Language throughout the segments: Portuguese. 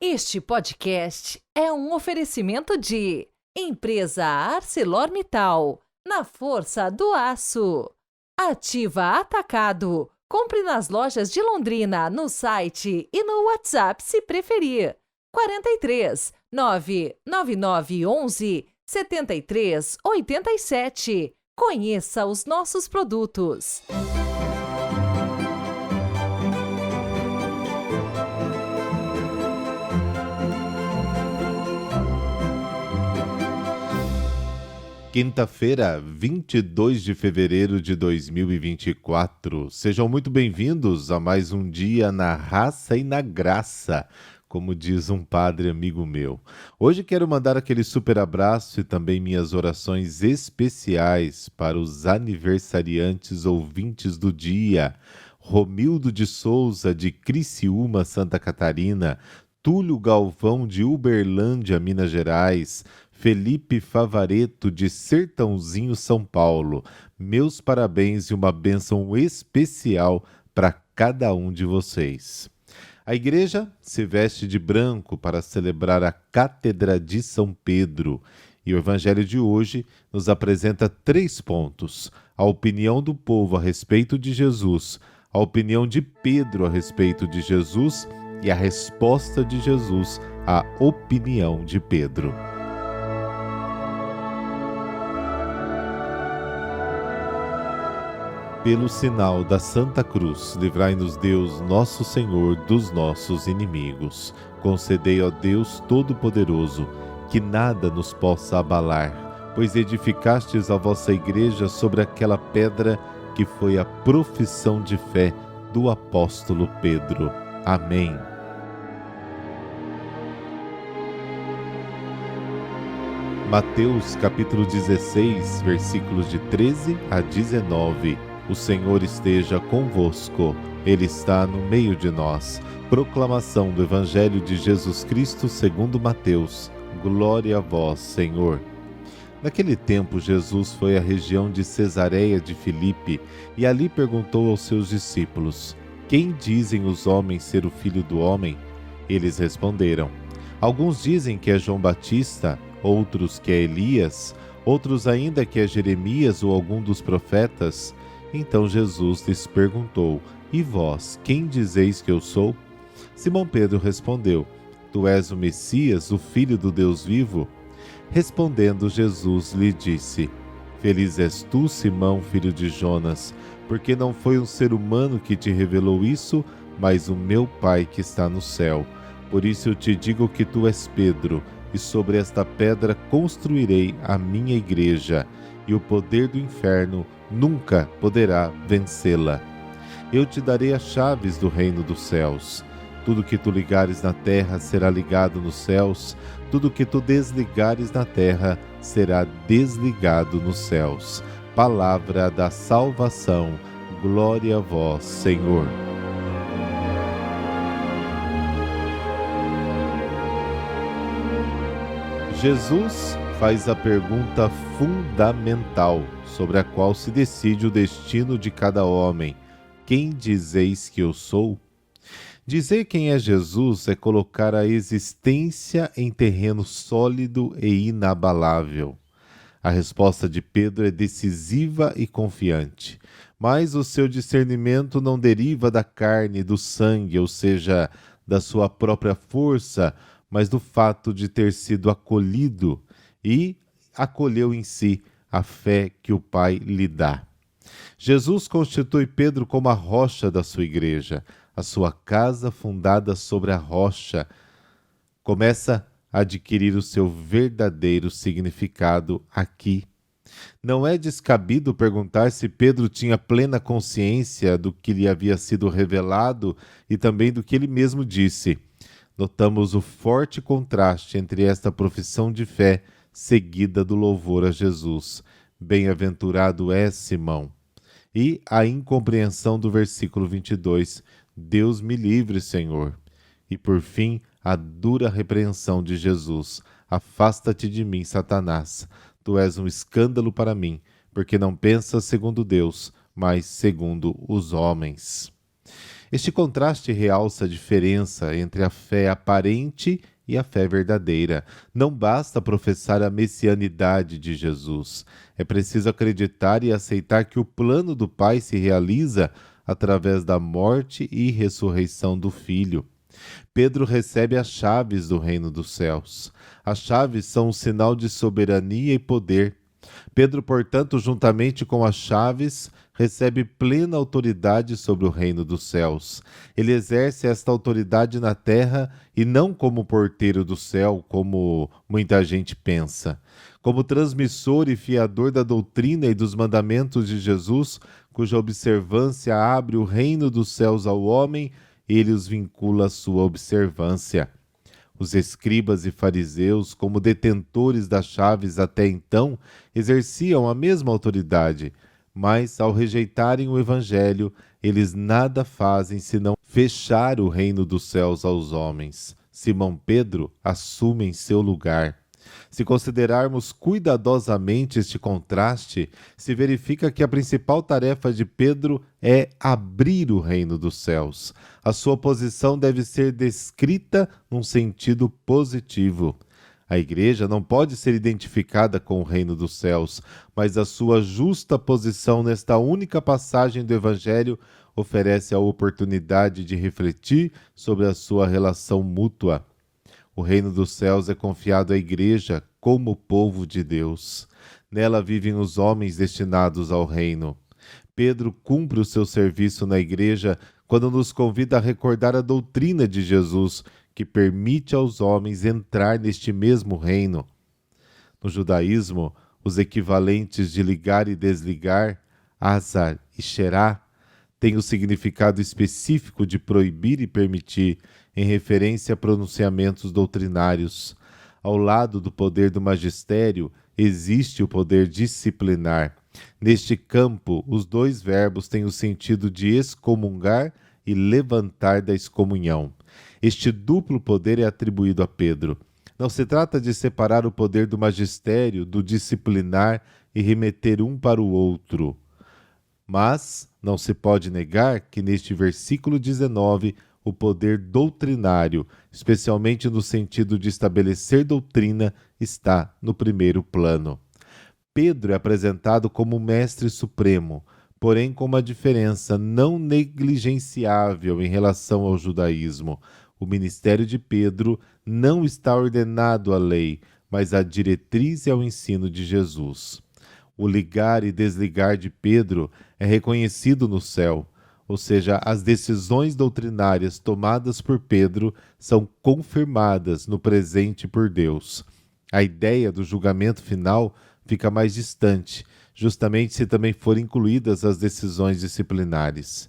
Este podcast é um oferecimento de Empresa ArcelorMittal, na força do aço. Ativa Atacado. Compre nas lojas de Londrina, no site e no WhatsApp se preferir. 43 999 11 73 87. Conheça os nossos produtos. Quinta-feira, 22 de fevereiro de 2024. Sejam muito bem-vindos a mais um dia na raça e na graça, como diz um padre amigo meu. Hoje quero mandar aquele super abraço e também minhas orações especiais para os aniversariantes ouvintes do dia. Romildo de Souza, de Criciúma, Santa Catarina, Túlio Galvão, de Uberlândia, Minas Gerais, Felipe Favareto, de Sertãozinho, São Paulo. Meus parabéns e uma bênção especial para cada um de vocês. A igreja se veste de branco para celebrar a Cátedra de São Pedro. E o evangelho de hoje nos apresenta 3 pontos: a opinião do povo a respeito de Jesus, a opinião de Pedro a respeito de Jesus e a resposta de Jesus à opinião de Pedro. Pelo sinal da Santa Cruz, livrai-nos Deus, nosso Senhor, dos nossos inimigos. Concedei, ó Deus Todo-Poderoso, que nada nos possa abalar, pois edificastes a vossa igreja sobre aquela pedra que foi a profissão de fé do apóstolo Pedro. Amém. Mateus capítulo 16, versículos de 13 a 19. O Senhor esteja convosco, Ele está no meio de nós. Proclamação do Evangelho de Jesus Cristo segundo Mateus. Glória a vós, Senhor. Naquele tempo, Jesus foi à região de Cesareia de Filipe e ali perguntou aos seus discípulos: Quem dizem os homens ser o Filho do Homem? Eles responderam: Alguns dizem que é João Batista, outros que é Elias, outros ainda que é Jeremias ou algum dos profetas. Então Jesus lhes perguntou: E vós, quem dizeis que eu sou? Simão Pedro respondeu: Tu és o Messias, o Filho do Deus vivo? Respondendo, Jesus lhe disse: Feliz és tu, Simão, filho de Jonas, porque não foi um ser humano que te revelou isso, mas o meu Pai que está no céu. Por isso eu te digo que tu és Pedro, e sobre esta pedra construirei a minha igreja, e o poder do inferno nunca poderá vencê-la. Eu te darei as chaves do reino dos céus. Tudo que tu ligares na terra será ligado nos céus, tudo que tu desligares na terra será desligado nos céus. Palavra da salvação. Glória a vós, Senhor. Jesus faz a pergunta fundamental sobre a qual se decide o destino de cada homem. Quem dizeis que eu sou? Dizer quem é Jesus é colocar a existência em terreno sólido e inabalável. A resposta de Pedro é decisiva e confiante, mas o seu discernimento não deriva da carne e do sangue, ou seja, da sua própria força, mas do fato de ter sido acolhido e acolheu em si a fé que o Pai lhe dá. Jesus constitui Pedro como a rocha da sua igreja, a sua casa fundada sobre a rocha. Começa a adquirir o seu verdadeiro significado aqui. Não é descabido perguntar se Pedro tinha plena consciência do que lhe havia sido revelado e também do que ele mesmo disse. Notamos o forte contraste entre esta profissão de fé seguida do louvor a Jesus. Bem-aventurado és, Simão. E a incompreensão do versículo 22. Deus me livre, Senhor. E por fim, a dura repreensão de Jesus. Afasta-te de mim, Satanás. Tu és um escândalo para mim, porque não pensas segundo Deus, mas segundo os homens. Este contraste realça a diferença entre a fé aparente e a fé verdadeira. Não basta professar a messianidade de Jesus. É preciso acreditar e aceitar que o plano do Pai se realiza através da morte e ressurreição do Filho. Pedro recebe as chaves do reino dos céus. As chaves são um sinal de soberania e poder. Pedro, portanto, juntamente com as chaves, recebe plena autoridade sobre o reino dos céus. Ele exerce esta autoridade na terra e não como porteiro do céu, como muita gente pensa. Como transmissor e fiador da doutrina e dos mandamentos de Jesus, cuja observância abre o reino dos céus ao homem, ele os vincula à sua observância. Os escribas e fariseus, como detentores das chaves até então, exerciam a mesma autoridade, mas, ao rejeitarem o Evangelho, eles nada fazem senão fechar o reino dos céus aos homens. Simão Pedro assume em seu lugar. Se considerarmos cuidadosamente este contraste, se verifica que a principal tarefa de Pedro é abrir o reino dos céus. A sua posição deve ser descrita num sentido positivo. A igreja não pode ser identificada com o reino dos céus, mas a sua justa posição nesta única passagem do Evangelho oferece a oportunidade de refletir sobre a sua relação mútua. O reino dos céus é confiado à igreja como povo de Deus. Nela vivem os homens destinados ao reino. Pedro cumpre o seu serviço na igreja quando nos convida a recordar a doutrina de Jesus, que permite aos homens entrar neste mesmo reino. No judaísmo, os equivalentes de ligar e desligar, azar e xerá, têm o significado específico de proibir e permitir, em referência a pronunciamentos doutrinários. Ao lado do poder do magistério, existe o poder disciplinar. Neste campo, os dois verbos têm o sentido de excomungar e levantar da excomunhão. Este duplo poder é atribuído a Pedro. Não se trata de separar o poder do magistério, do disciplinar e remeter um para o outro. Mas não se pode negar que neste versículo 19, o poder doutrinário, especialmente no sentido de estabelecer doutrina, está no primeiro plano. Pedro é apresentado como o mestre supremo, porém com uma diferença não negligenciável em relação ao judaísmo. O ministério de Pedro não está ordenado à lei, mas à diretriz e ao ensino de Jesus. O ligar e desligar de Pedro é reconhecido no céu, ou seja, as decisões doutrinárias tomadas por Pedro são confirmadas no presente por Deus. A ideia do julgamento final fica mais distante, justamente se também forem incluídas as decisões disciplinares.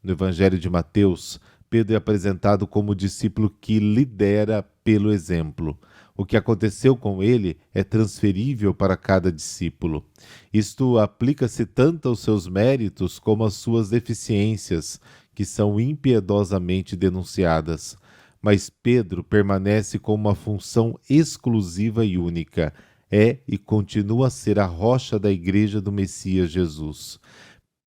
No Evangelho de Mateus, Pedro é apresentado como o discípulo que lidera pelo exemplo. O que aconteceu com ele é transferível para cada discípulo. Isto aplica-se tanto aos seus méritos como às suas deficiências, que são impiedosamente denunciadas. Mas Pedro permanece com uma função exclusiva e única. É e continua a ser a rocha da igreja do Messias Jesus.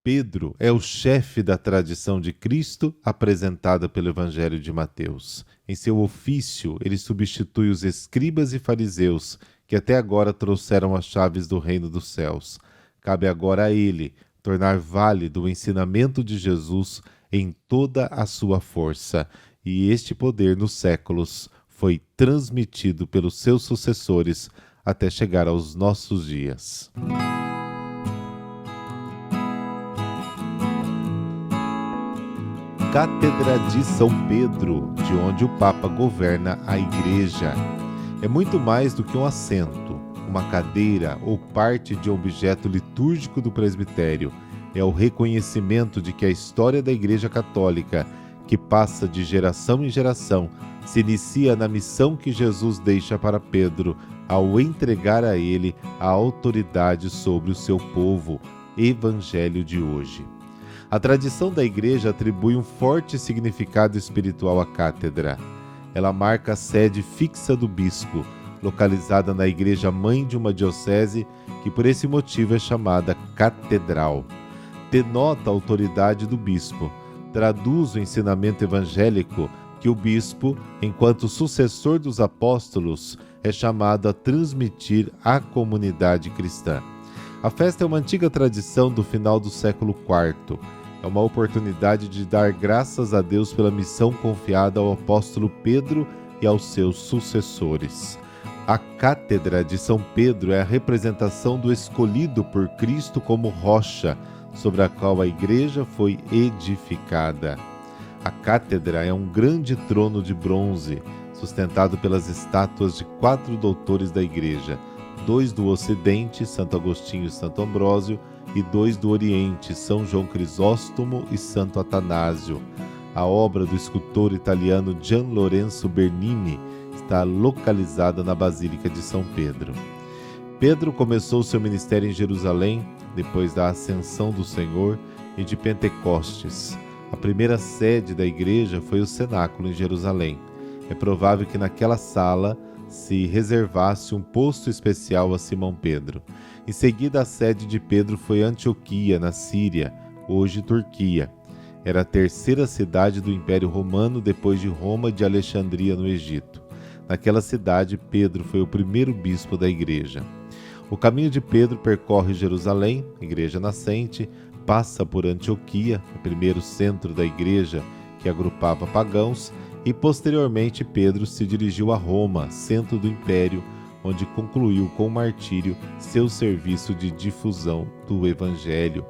Pedro é o chefe da tradição de Cristo apresentada pelo Evangelho de Mateus. Em seu ofício, ele substitui os escribas e fariseus, que até agora trouxeram as chaves do reino dos céus. Cabe agora a ele tornar válido o ensinamento de Jesus em toda a sua força, e este poder nos séculos foi transmitido pelos seus sucessores até chegar aos nossos dias. Cátedra de São Pedro, de onde o Papa governa a Igreja. É muito mais do que um assento, uma cadeira ou parte de um objeto litúrgico do presbitério. É o reconhecimento de que a história da Igreja Católica, que passa de geração em geração, se inicia na missão que Jesus deixa para Pedro ao entregar a ele a autoridade sobre o seu povo. Evangelho de hoje. A tradição da Igreja atribui um forte significado espiritual à cátedra. Ela marca a sede fixa do bispo, localizada na igreja mãe de uma diocese, que por esse motivo é chamada catedral. Denota a autoridade do bispo. traduz o ensinamento evangélico que o bispo, enquanto sucessor dos apóstolos, é chamado a transmitir à comunidade cristã. A festa é uma antiga tradição do final do século IV. É uma oportunidade de dar graças a Deus pela missão confiada ao apóstolo Pedro e aos seus sucessores. A Cátedra de São Pedro é a representação do escolhido por Cristo como rocha, sobre a qual a igreja foi edificada. A cátedra é um grande trono de bronze, sustentado pelas estátuas de 4 doutores da igreja, 2 do Ocidente, Santo Agostinho e Santo Ambrósio, e 2 do Oriente, São João Crisóstomo e Santo Atanásio. A obra do escultor italiano Gian Lorenzo Bernini está localizada na Basílica de São Pedro. Pedro começou seu ministério em Jerusalém, depois da Ascensão do Senhor e de Pentecostes. A primeira sede da igreja foi o cenáculo em Jerusalém. É provável que naquela sala se reservasse um posto especial a Simão Pedro. Em seguida, a sede de Pedro foi Antioquia, na Síria, hoje Turquia. Era a terceira cidade do Império Romano depois de Roma e de Alexandria, no Egito. Naquela cidade, Pedro foi o primeiro bispo da igreja. O caminho de Pedro percorre Jerusalém, igreja nascente, passa por Antioquia, o primeiro centro da igreja que agrupava pagãos, e posteriormente Pedro se dirigiu a Roma, centro do império, onde concluiu com o martírio seu serviço de difusão do evangelho.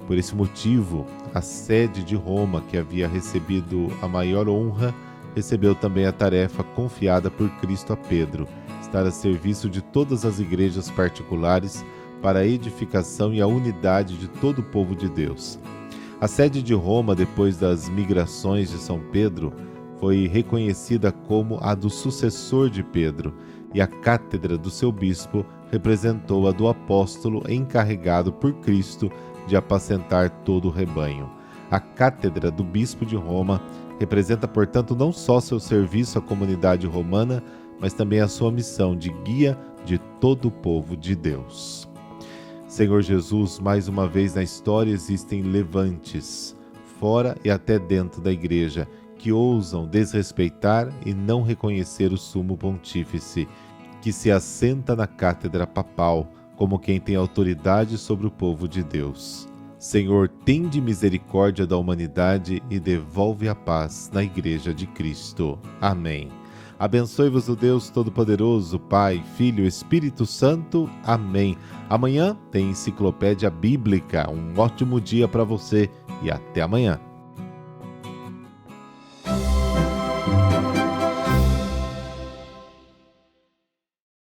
Por esse motivo, a sede de Roma, que havia recebido a maior honra, recebeu também a tarefa confiada por Cristo a Pedro, estar a serviço de todas as igrejas particulares para a edificação e a unidade de todo o povo de Deus. A sede de Roma, depois das migrações de São Pedro, foi reconhecida como a do sucessor de Pedro, e a cátedra do seu bispo representou a do apóstolo encarregado por Cristo de apacentar todo o rebanho. A cátedra do bispo de Roma representa, portanto, não só seu serviço à comunidade romana, mas também a sua missão de guia de todo o povo de Deus. Senhor Jesus, mais uma vez na história existem levantes, fora e até dentro da igreja, que ousam desrespeitar e não reconhecer o sumo pontífice, que se assenta na cátedra papal, como quem tem autoridade sobre o povo de Deus. Senhor, tende misericórdia da humanidade e devolve a paz na Igreja de Cristo. Amém. Abençoe-vos o Deus Todo-Poderoso, Pai, Filho e Espírito Santo. Amém. Amanhã tem Enciclopédia Bíblica. Um ótimo dia para você e até amanhã.